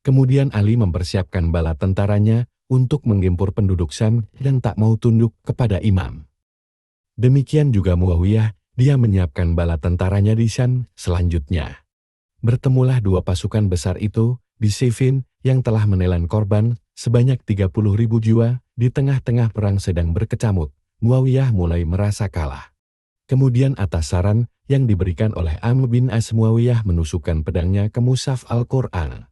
Kemudian Ali mempersiapkan bala tentaranya untuk menggempur penduduk Syam yang tak mau tunduk kepada imam. Demikian juga Muawiyah, dia menyiapkan bala tentaranya di Syam selanjutnya. Bertemulah dua pasukan besar itu di Siffin yang telah menelan korban sebanyak 30.000 jiwa. Di tengah-tengah perang sedang berkecamuk, Muawiyah mulai merasa kalah. Kemudian atas saran yang diberikan oleh Amr bin As, Muawiyah menusukkan pedangnya ke mushaf Al-Quran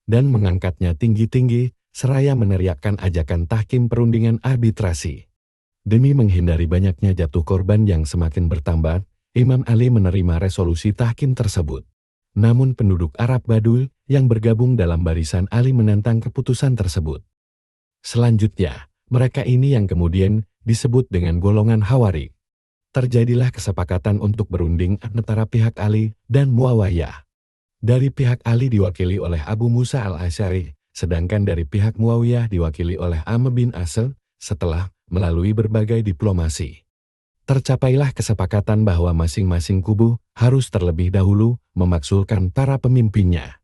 dan mengangkatnya tinggi-tinggi seraya meneriakkan ajakan tahkim perundingan arbitrasi. Demi menghindari banyaknya jatuh korban yang semakin bertambah, Imam Ali menerima resolusi tahkim tersebut. Namun penduduk Arab Badul yang bergabung dalam barisan Ali menentang keputusan tersebut. Selanjutnya, mereka ini yang kemudian disebut dengan golongan Hawari. Terjadilah kesepakatan untuk berunding antara pihak Ali dan Muawiyah. Dari pihak Ali diwakili oleh Abu Musa al-Asy'ari, sedangkan dari pihak Muawiyah diwakili oleh Amr bin As. Setelah melalui berbagai diplomasi, tercapailah kesepakatan bahwa masing-masing kubu harus terlebih dahulu memaksulkan para pemimpinnya.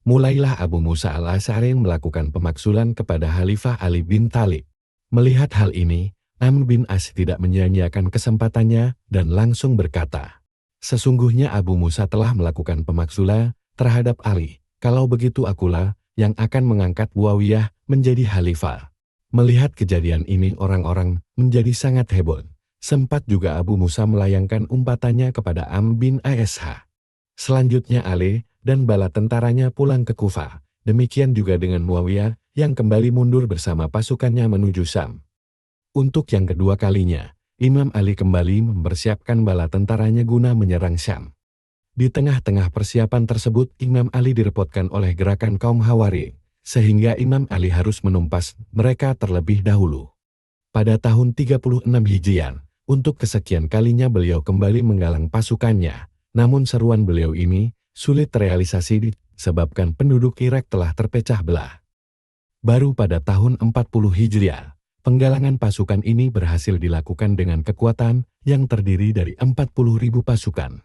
Mulailah Abu Musa al-Asy'ari melakukan pemaksulan kepada Khalifah Ali bin Thalib. Melihat hal ini, Amr bin As tidak menyia-nyiakan kesempatannya dan langsung berkata, "Sesungguhnya Abu Musa telah melakukan pemaksulan terhadap Ali. Kalau begitu akulah yang akan mengangkat Muawiyah menjadi khalifah." Melihat kejadian ini orang-orang menjadi sangat heboh. Sempat juga Abu Musa melayangkan umpatannya kepada Amr bin Ash. Selanjutnya Ali dan bala tentaranya pulang ke Kufah. Demikian juga dengan Muawiyah yang kembali mundur bersama pasukannya menuju Syam. Untuk yang kedua kalinya, Imam Ali kembali mempersiapkan bala tentaranya guna menyerang Syam. Di tengah-tengah persiapan tersebut, Imam Ali direpotkan oleh gerakan kaum Hawari, sehingga Imam Ali harus menumpas mereka terlebih dahulu. Pada tahun 36 Hijriah, untuk kesekian kalinya beliau kembali menggalang pasukannya, namun seruan beliau ini sulit terrealisasi disebabkan penduduk Irak telah terpecah belah. Baru pada tahun 40 Hijriah, penggalangan pasukan ini berhasil dilakukan dengan kekuatan yang terdiri dari 40.000 pasukan.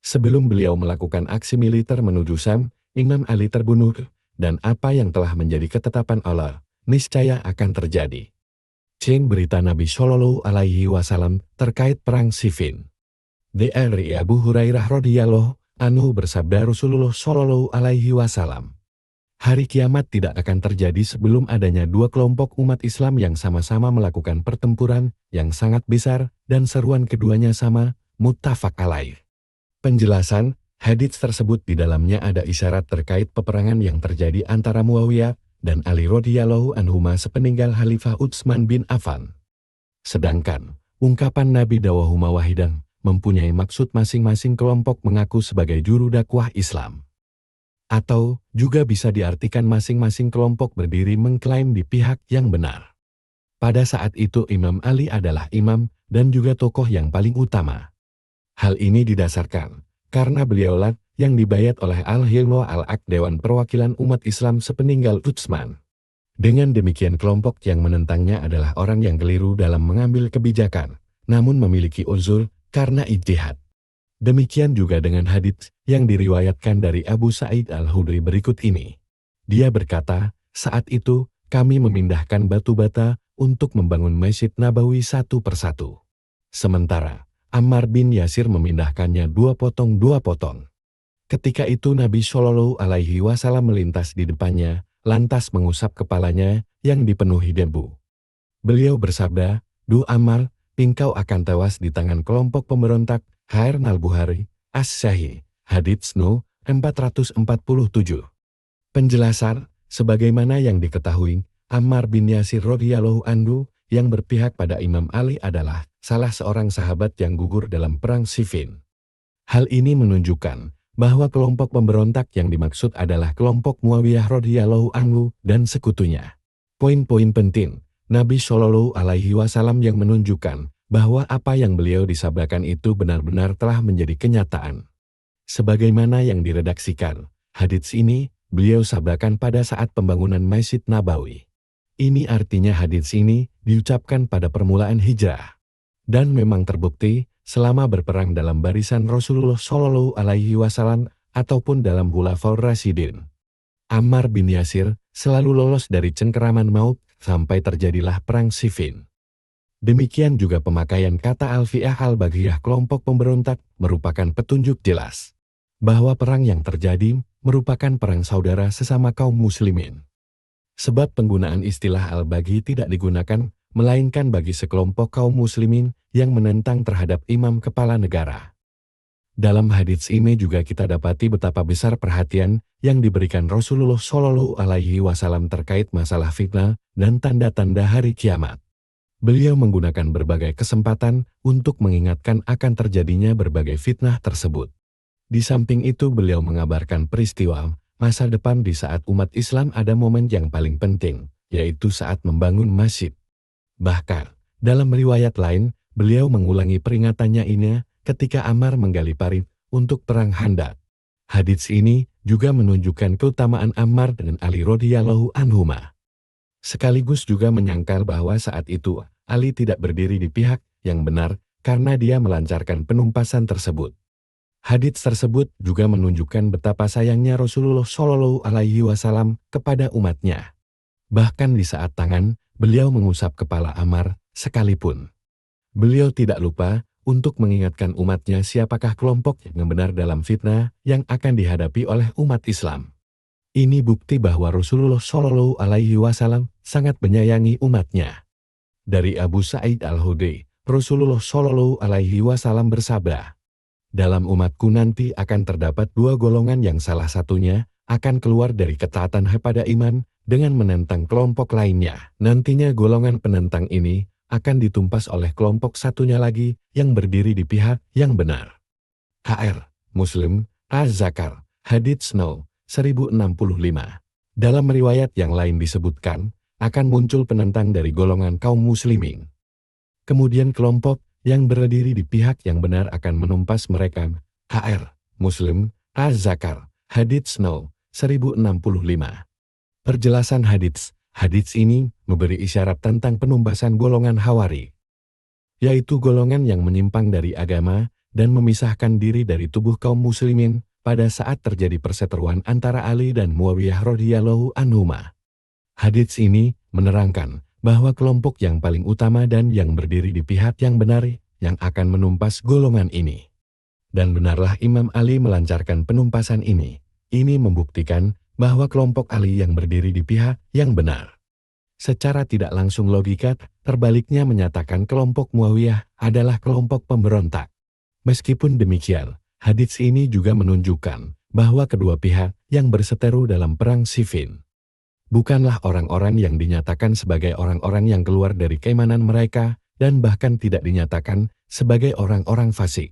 Sebelum beliau melakukan aksi militer menuju Syam, Imam Ali terbunuh, dan apa yang telah menjadi ketetapan Allah, niscaya akan terjadi. Ceng berita Nabi Shallallahu Alaihi Wasallam terkait perang Siffin. Dari Abu Hurairah radhiyallahu anhu bersabda Rasulullah Shallallahu Alaihi Wasallam, "Hari kiamat tidak akan terjadi sebelum adanya dua kelompok umat Islam yang sama-sama melakukan pertempuran yang sangat besar dan seruan keduanya sama, muttafaq alaih." Penjelasan hadits tersebut di dalamnya ada isyarat terkait peperangan yang terjadi antara Muawiyah dan Ali radhiyallahu anhuma sepeninggal Khalifah Utsman bin Affan. Sedangkan ungkapan Nabi dawahuma wahidan mempunyai maksud masing-masing kelompok mengaku sebagai juru dakwah Islam. Atau juga bisa diartikan masing-masing kelompok berdiri mengklaim di pihak yang benar. Pada saat itu Imam Ali adalah imam dan juga tokoh yang paling utama. Hal ini didasarkan karena beliaulah yang dibayat oleh Al-Hilm Al-Aqd Dewan Perwakilan Umat Islam sepeninggal Utsman. Dengan demikian kelompok yang menentangnya adalah orang yang keliru dalam mengambil kebijakan, namun memiliki uzur karena ijtihad. Demikian juga dengan hadits yang diriwayatkan dari Abu Sa'id Al-Khudri berikut ini. Dia berkata, "Saat itu kami memindahkan batu bata untuk membangun Masjid Nabawi satu persatu. Sementara Ammar bin Yasir memindahkannya dua potong. Ketika itu Nabi Shallallahu Alaihi Wasallam melintas di depannya, lantas mengusap kepalanya yang dipenuhi debu. Beliau bersabda, 'Duh Ammar, engkau akan tewas di tangan kelompok pemberontak.' Khair al-Bukhari, As-Sahih, Hadits No. 447. Penjelasan, sebagaimana yang diketahui, Ammar bin Yasir radhiyallahu anhu yang berpihak pada Imam Ali adalah salah seorang sahabat yang gugur dalam perang Siffin. Hal ini menunjukkan bahwa kelompok pemberontak yang dimaksud adalah kelompok Muawiyah radhiyallahu anhu dan sekutunya. Poin-poin penting, Nabi Shallallahu Alaihi Wasallam yang menunjukkan bahwa apa yang beliau disabdakan itu benar-benar telah menjadi kenyataan. Sebagaimana yang diredaksikan, hadits ini beliau sabdakan pada saat pembangunan Masjid Nabawi. Ini artinya hadits ini diucapkan pada permulaan hijrah. Dan memang terbukti selama berperang dalam barisan Rasulullah Shallallahu Alaihi Wasallam ataupun dalam Khulafaur Rasyidin. Ammar bin Yasir selalu lolos dari cengkeraman maut sampai terjadilah perang Siffin. Demikian juga pemakaian kata Alfiah al-Baghiyah kelompok pemberontak merupakan petunjuk jelas bahwa perang yang terjadi merupakan perang saudara sesama kaum muslimin. Sebab penggunaan istilah al-Baghi tidak digunakan melainkan bagi sekelompok kaum muslimin yang menentang terhadap imam kepala negara. Dalam hadits ini juga kita dapati betapa besar perhatian yang diberikan Rasulullah Shallallahu Alaihi Wasallam terkait masalah fitnah dan tanda-tanda hari kiamat. Beliau menggunakan berbagai kesempatan untuk mengingatkan akan terjadinya berbagai fitnah tersebut. Di samping itu beliau mengabarkan peristiwa masa depan di saat umat Islam ada momen yang paling penting, yaitu saat membangun masjid. Bahkan, dalam riwayat lain, beliau mengulangi peringatannya ini ketika Ammar menggali parit untuk perang Khandaq. Hadits ini juga menunjukkan keutamaan Ammar dan Ali radhiyallahu anhuma. Sekaligus juga menyangkal bahwa saat itu Ali tidak berdiri di pihak yang benar karena dia melancarkan penumpasan tersebut. Hadits tersebut juga menunjukkan betapa sayangnya Rasulullah Shallallahu Alaihi Wasallam kepada umatnya. Bahkan di saat tangan beliau mengusap kepala Ammar sekalipun. Beliau tidak lupa untuk mengingatkan umatnya siapakah kelompok yang benar dalam fitnah yang akan dihadapi oleh umat Islam. Ini bukti bahwa Rasulullah Shallallahu Alaihi Wasallam sangat menyayangi umatnya. Dari Abu Sa'id Al-Khudri, Rasulullah Shallallahu Alaihi Wasallam bersabda, dalam umatku nanti akan terdapat dua golongan yang salah satunya akan keluar dari ketaatan kepada iman dengan menentang kelompok lainnya. Nantinya golongan penentang ini akan ditumpas oleh kelompok satunya lagi yang berdiri di pihak yang benar. HR, Muslim, Az-Zakar, Hadits 1065. Dalam riwayat yang lain disebutkan, akan muncul penentang dari golongan kaum muslimin. Kemudian kelompok yang berdiri di pihak yang benar akan menumpas mereka. HR, Muslim, Az-Zakar, Hadits 1065. Perjelasan hadits ini memberi isyarat tentang penumpasan golongan Hawari, yaitu golongan yang menyimpang dari agama dan memisahkan diri dari tubuh kaum muslimin pada saat terjadi perseteruan antara Ali dan Muawiyah radhiyallahu anhuma. Hadits ini menerangkan bahwa kelompok yang paling utama dan yang berdiri di pihak yang benar yang akan menumpas golongan ini. Dan benarlah Imam Ali melancarkan penumpasan ini. Ini membuktikan bahwa kelompok Ali yang berdiri di pihak yang benar. Secara tidak langsung logika, terbaliknya menyatakan kelompok Muawiyah adalah kelompok pemberontak. Meskipun demikian, hadits ini juga menunjukkan bahwa kedua pihak yang berseteru dalam perang Siffin bukanlah orang-orang yang dinyatakan sebagai orang-orang yang keluar dari keimanan mereka dan bahkan tidak dinyatakan sebagai orang-orang fasik.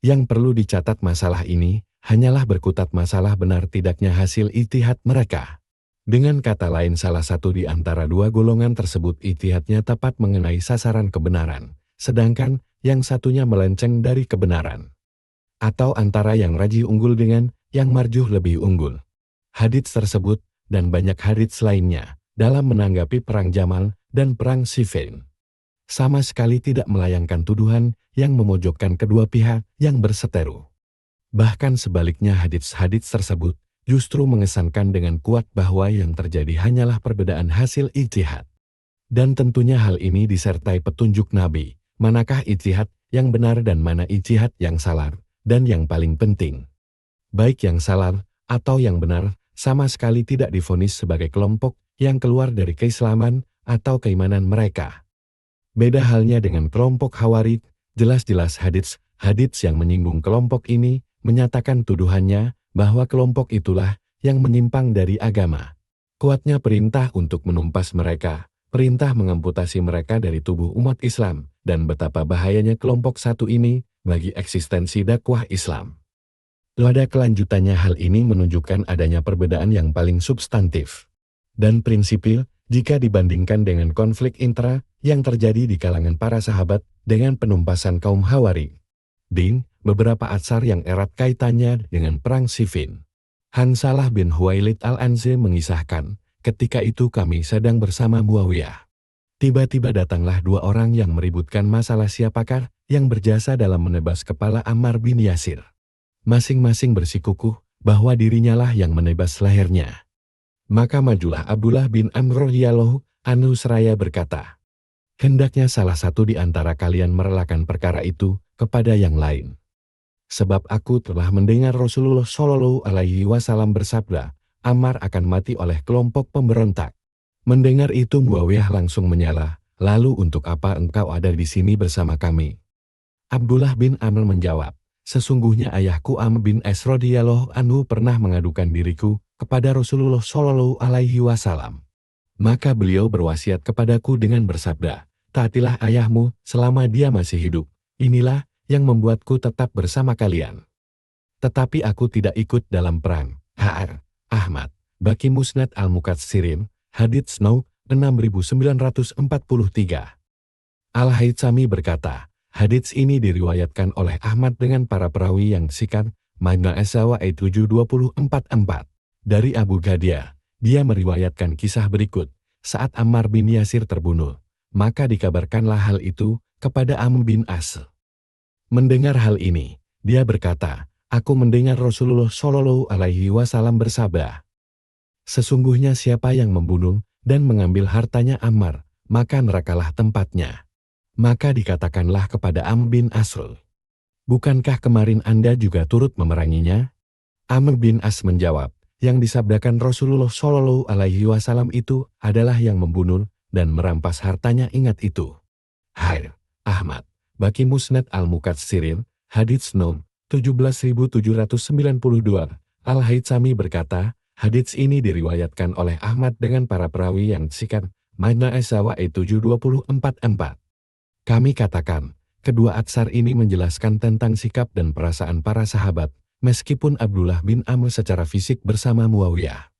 Yang perlu dicatat masalah ini hanyalah berkutat masalah benar tidaknya hasil ijtihad mereka. Dengan kata lain salah satu di antara dua golongan tersebut ijtihadnya tepat mengenai sasaran kebenaran, sedangkan yang satunya melenceng dari kebenaran. Atau antara yang rajih unggul dengan yang marjuh lebih unggul. Hadits tersebut dan banyak hadits lainnya dalam menanggapi perang Jamal dan perang Siffin sama sekali tidak melayangkan tuduhan yang memojokkan kedua pihak yang berseteru. Bahkan sebaliknya hadits-hadits tersebut justru mengesankan dengan kuat bahwa yang terjadi hanyalah perbedaan hasil ijtihad. Dan tentunya hal ini disertai petunjuk Nabi, manakah ijtihad yang benar dan mana ijtihad yang salah, dan yang paling penting, baik yang salah atau yang benar sama sekali tidak divonis sebagai kelompok yang keluar dari keislaman atau keimanan mereka. Beda halnya dengan kelompok Khawarij, jelas-jelas hadits yang menyinggung kelompok ini menyatakan tuduhannya bahwa kelompok itulah yang menyimpang dari agama. Kuatnya perintah untuk menumpas mereka, perintah mengamputasi mereka dari tubuh umat Islam, dan betapa bahayanya kelompok satu ini bagi eksistensi dakwah Islam. Pada kelanjutannya hal ini menunjukkan adanya perbedaan yang paling substantif dan prinsipil jika dibandingkan dengan konflik intra yang terjadi di kalangan para sahabat dengan penumpasan kaum Hawari. Beberapa atsar yang erat kaitannya dengan perang Siffin. Hansalah bin Huwailid al-Anzi mengisahkan, ketika itu kami sedang bersama Muawiyah. Tiba-tiba datanglah dua orang yang meributkan masalah siapakah yang berjasa dalam menebas kepala Ammar bin Yasir. Masing-masing bersikukuh bahwa dirinya lah yang menebas lehernya. Maka majulah Abdullah bin Amr radhiyallahu anhu seraya berkata, "Hendaknya salah satu di antara kalian merelakan perkara itu kepada yang lain. Sebab aku telah mendengar Rasulullah Shallallahu Alaihi Wasallam bersabda, Ammar akan mati oleh kelompok pemberontak." Mendengar itu Muawiyah langsung menyala, "Lalu untuk apa engkau ada di sini bersama kami?" Abdullah bin Amr menjawab, "Sesungguhnya ayahku Amr bin As radhiyallahu anhu pernah mengadukan diriku kepada Rasulullah Shallallahu Alaihi Wasallam. Maka beliau berwasiat kepadaku dengan bersabda, taatilah ayahmu selama dia masih hidup. Inilah yang membuatku tetap bersama kalian. Tetapi aku tidak ikut dalam perang." H.R. Ahmad, Baqi Musnad Al-Mukatsirin, Hadits No. 6943. Al-Haytsami berkata, hadits ini diriwayatkan oleh Ahmad dengan para perawi yang sikat, Magna Asawa 7244. Dari Abu Gadia, dia meriwayatkan kisah berikut, saat Ammar bin Yasir terbunuh, maka dikabarkanlah hal itu kepada Amr bin As. Mendengar hal ini, dia berkata, "Aku mendengar Rasulullah Shallallahu Alaihi Wasallam bersabda, sesungguhnya siapa yang membunuh dan mengambil hartanya Ammar, maka nerakalah tempatnya." Maka dikatakanlah kepada Amr bin Asr, "Bukankah kemarin Anda juga turut memeranginya?" Amr bin As menjawab, "Yang disabdakan Rasulullah Shallallahu Alaihi Wasallam itu adalah yang membunuh dan merampas hartanya, ingat itu." H.R. Ahmad, Baqi Musnad Al-Mukatsirin, Hadits No. 17792. Al-Haytsami berkata, hadits ini diriwayatkan oleh Ahmad dengan para perawi yang sikat, Magna Asawa 7244. Kami katakan, kedua atsar ini menjelaskan tentang sikap dan perasaan para sahabat, meskipun Abdullah bin Amr secara fisik bersama Muawiyah.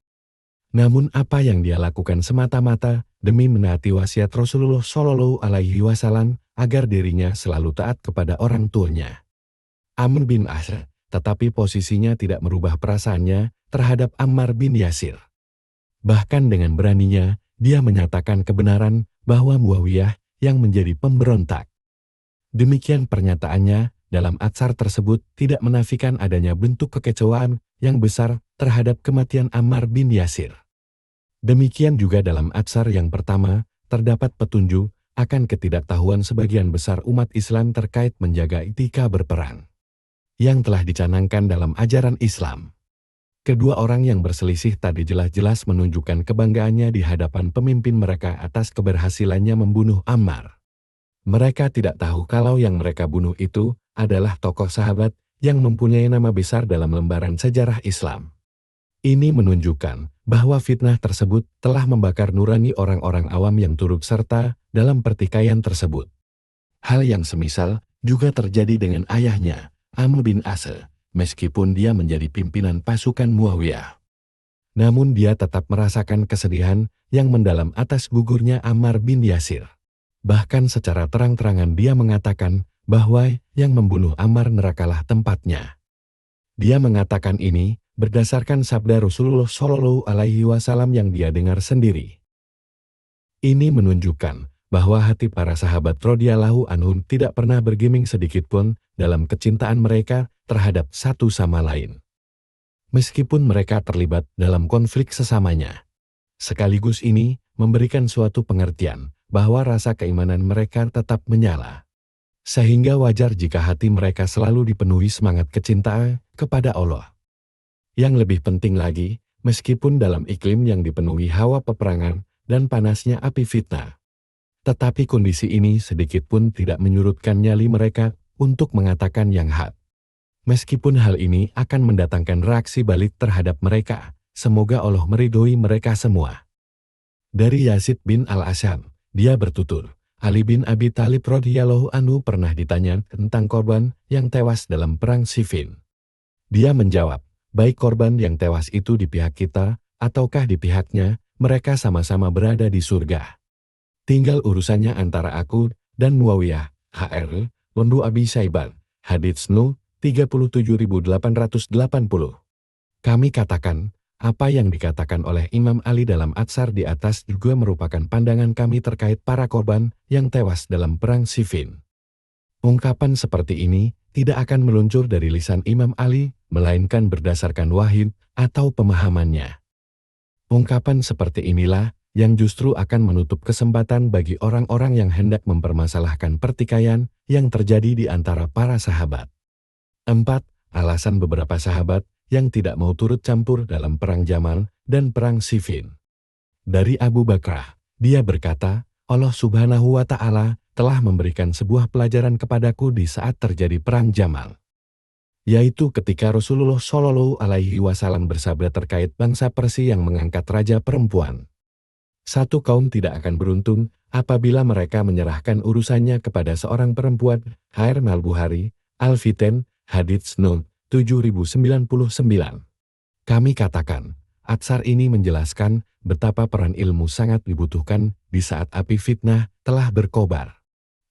Namun apa yang dia lakukan semata-mata demi menaati wasiat Rasulullah Shallallahu Alaihi Wasallam agar dirinya selalu taat kepada orang tuanya. Amr bin As, tetapi posisinya tidak merubah perasaannya terhadap Ammar bin Yasir. Bahkan dengan beraninya, dia menyatakan kebenaran bahwa Muawiyah yang menjadi pemberontak. Demikian pernyataannya dalam atsar tersebut tidak menafikan adanya bentuk kekecewaan yang besar terhadap kematian Ammar bin Yasir. Demikian juga dalam atsar yang pertama, terdapat petunjuk akan ketidaktahuan sebagian besar umat Islam terkait menjaga etika berperang yang telah dicanangkan dalam ajaran Islam. Kedua orang yang berselisih tadi jelas-jelas menunjukkan kebanggaannya di hadapan pemimpin mereka atas keberhasilannya membunuh Ammar. Mereka tidak tahu kalau yang mereka bunuh itu adalah tokoh sahabat yang mempunyai nama besar dalam lembaran sejarah Islam. Ini menunjukkan bahwa fitnah tersebut telah membakar nurani orang-orang awam yang turut serta dalam pertikaian tersebut. Hal yang semisal juga terjadi dengan ayahnya, Amr bin As, meskipun dia menjadi pimpinan pasukan Muawiyah. Namun dia tetap merasakan kesedihan yang mendalam atas gugurnya Ammar bin Yasir. Bahkan secara terang-terangan dia mengatakan bahwa yang membunuh Ammar nerakalah tempatnya. Dia mengatakan ini berdasarkan sabda Rasulullah Shallallahu Alaihi Wasallam yang dia dengar sendiri. Ini menunjukkan bahwa hati para sahabat radhiyallahu anhum tidak pernah bergeming sedikitpun dalam kecintaan mereka terhadap satu sama lain. Meskipun mereka terlibat dalam konflik sesamanya. Sekaligus ini memberikan suatu pengertian bahwa rasa keimanan mereka tetap menyala. Sehingga wajar jika hati mereka selalu dipenuhi semangat kecintaan kepada Allah. Yang lebih penting lagi, meskipun dalam iklim yang dipenuhi hawa peperangan dan panasnya api fitnah. Tetapi kondisi ini sedikit pun tidak menyurutkan nyali mereka untuk mengatakan yang hak. Meskipun hal ini akan mendatangkan reaksi balik terhadap mereka, semoga Allah meridhoi mereka semua. Dari Yazid bin Al-Asam, dia bertutur, Ali bin Abi Thalib radhiyallahu anhu pernah ditanya tentang korban yang tewas dalam perang Siffin. Dia menjawab, baik korban yang tewas itu di pihak kita, ataukah di pihaknya, mereka sama-sama berada di surga. Tinggal urusannya antara aku dan Muawiyah, H.R. Londu Abi Saiban, Hadits No. 37.880. Kami katakan, apa yang dikatakan oleh Imam Ali dalam atsar di atas juga merupakan pandangan kami terkait para korban yang tewas dalam perang Siffin. Ungkapan seperti ini tidak akan meluncur dari lisan Imam Ali, melainkan berdasarkan wahyu atau pemahamannya. Ungkapan seperti inilah yang justru akan menutup kesempatan bagi orang-orang yang hendak mempermasalahkan pertikaian yang terjadi di antara para sahabat. 4. Alasan beberapa sahabat yang tidak mau turut campur dalam perang Jamal dan perang Siffin. Dari Abu Bakrah, dia berkata, Allah Subhanahu wa Ta'ala telah memberikan sebuah pelajaran kepadaku di saat terjadi perang Jamal, yaitu ketika Rasulullah Shallallahu Alaihi Wasallam bersabda terkait bangsa Persia yang mengangkat raja perempuan. Satu kaum tidak akan beruntung apabila mereka menyerahkan urusannya kepada seorang perempuan. Hair Al-Bukhari, Al-Fitan, Hadits No. 7099. Kami katakan, Atsar ini menjelaskan betapa peran ilmu sangat dibutuhkan di saat api fitnah telah berkobar.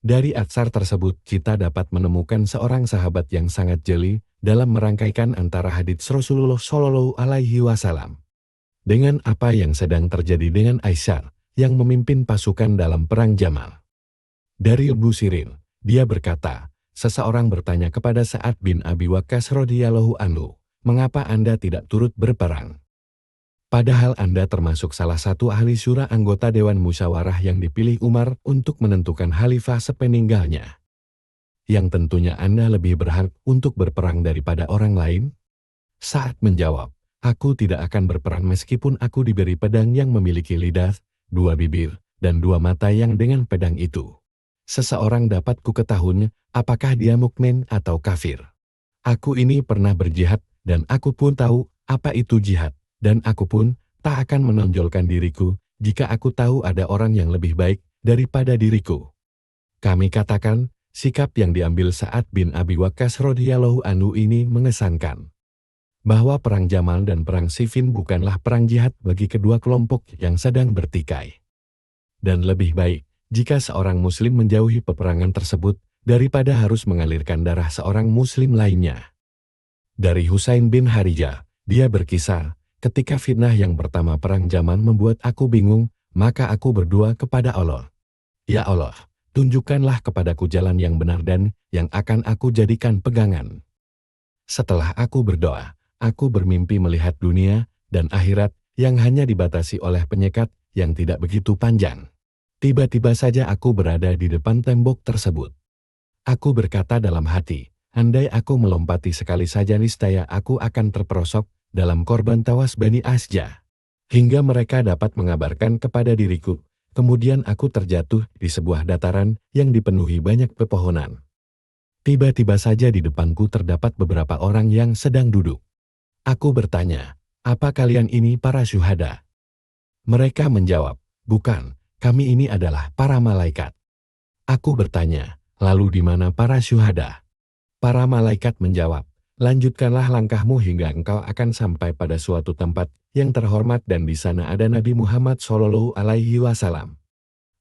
Dari atsar tersebut kita dapat menemukan seorang sahabat yang sangat jeli dalam merangkaikan antara hadits Rasulullah Shallallahu Alaihi Wasallam dengan apa yang sedang terjadi dengan Aisyah yang memimpin pasukan dalam perang Jamal. Dari Abu Sirin, dia berkata, seseorang bertanya kepada Sa'ad bin Abi Waqqas radhiyallahu anhu, mengapa Anda tidak turut berperang? Padahal Anda termasuk salah satu ahli syura anggota Dewan Musyawarah yang dipilih Umar untuk menentukan khalifah sepeninggalnya. Yang tentunya Anda lebih berhak untuk berperang daripada orang lain? Sa'ad menjawab, aku tidak akan berperang meskipun aku diberi pedang yang memiliki lidah, 2 bibir, dan 2 mata yang dengan pedang itu seseorang dapat ku ketahui apakah dia mukmin atau kafir. Aku ini pernah berjihad dan aku pun tahu apa itu jihad. Dan aku pun tak akan menonjolkan diriku jika aku tahu ada orang yang lebih baik daripada diriku. Kami katakan, sikap yang diambil Sa'ad bin Abi Waqqas radhiyallahu anhu ini mengesankan bahwa perang Jamal dan perang Siffin bukanlah perang jihad bagi kedua kelompok yang sedang bertikai. Dan lebih baik jika seorang muslim menjauhi peperangan tersebut daripada harus mengalirkan darah seorang muslim lainnya. Dari Husain bin Harijah, dia berkisah, ketika fitnah yang pertama perang Jamal membuat aku bingung, maka aku berdoa kepada Allah. Ya Allah, tunjukkanlah kepadaku jalan yang benar dan yang akan aku jadikan pegangan. Setelah aku berdoa, aku bermimpi melihat dunia dan akhirat yang hanya dibatasi oleh penyekat yang tidak begitu panjang. Tiba-tiba saja aku berada di depan tembok tersebut. Aku berkata dalam hati, andai aku melompati sekali saja niscaya aku akan terperosok dalam korban tawas Bani Asja, hingga mereka dapat mengabarkan kepada diriku. Kemudian aku terjatuh di sebuah dataran yang dipenuhi banyak pepohonan. Tiba-tiba saja di depanku terdapat beberapa orang yang sedang duduk. Aku bertanya, apa kalian ini para syuhada? Mereka menjawab, bukan, kami ini adalah para malaikat. Aku bertanya, lalu di mana para syuhada? Para malaikat menjawab, lanjutkanlah langkahmu hingga engkau akan sampai pada suatu tempat yang terhormat dan di sana ada Nabi Muhammad Shallallahu Alaihi Wasallam.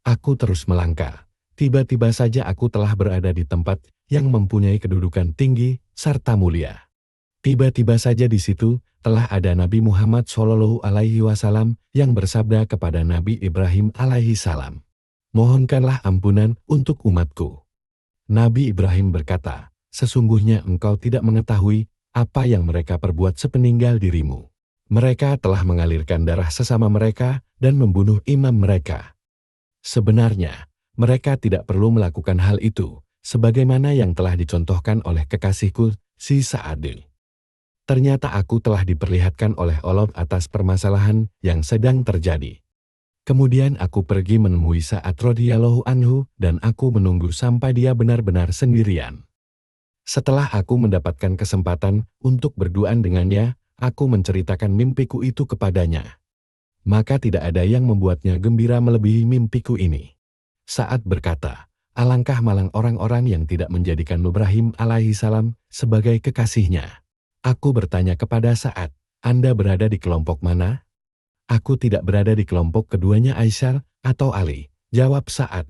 Aku terus melangkah. Tiba-tiba saja aku telah berada di tempat yang mempunyai kedudukan tinggi serta mulia. Tiba-tiba saja di situ telah ada Nabi Muhammad Shallallahu Alaihi Wasallam yang bersabda kepada Nabi Ibrahim alaihi salam, mohonkanlah ampunan untuk umatku. Nabi Ibrahim berkata, sesungguhnya engkau tidak mengetahui apa yang mereka perbuat sepeninggal dirimu. Mereka telah mengalirkan darah sesama mereka dan membunuh imam mereka. Sebenarnya, mereka tidak perlu melakukan hal itu, sebagaimana yang telah dicontohkan oleh kekasihku, si Sa'ad. Ternyata aku telah diperlihatkan oleh Allah atas permasalahan yang sedang terjadi. Kemudian aku pergi menemui Sa'ad radhiyallahu anhu dan aku menunggu sampai dia benar-benar sendirian. Setelah aku mendapatkan kesempatan untuk berduaan dengannya, aku menceritakan mimpiku itu kepadanya. Maka tidak ada yang membuatnya gembira melebihi mimpiku ini. Sa'ad berkata, alangkah malang orang-orang yang tidak menjadikan Ibrahim alaihi salam sebagai kekasihnya. Aku bertanya kepada Sa'ad, Anda berada di kelompok mana? Aku tidak berada di kelompok keduanya Aisyah atau Ali, jawab Sa'ad.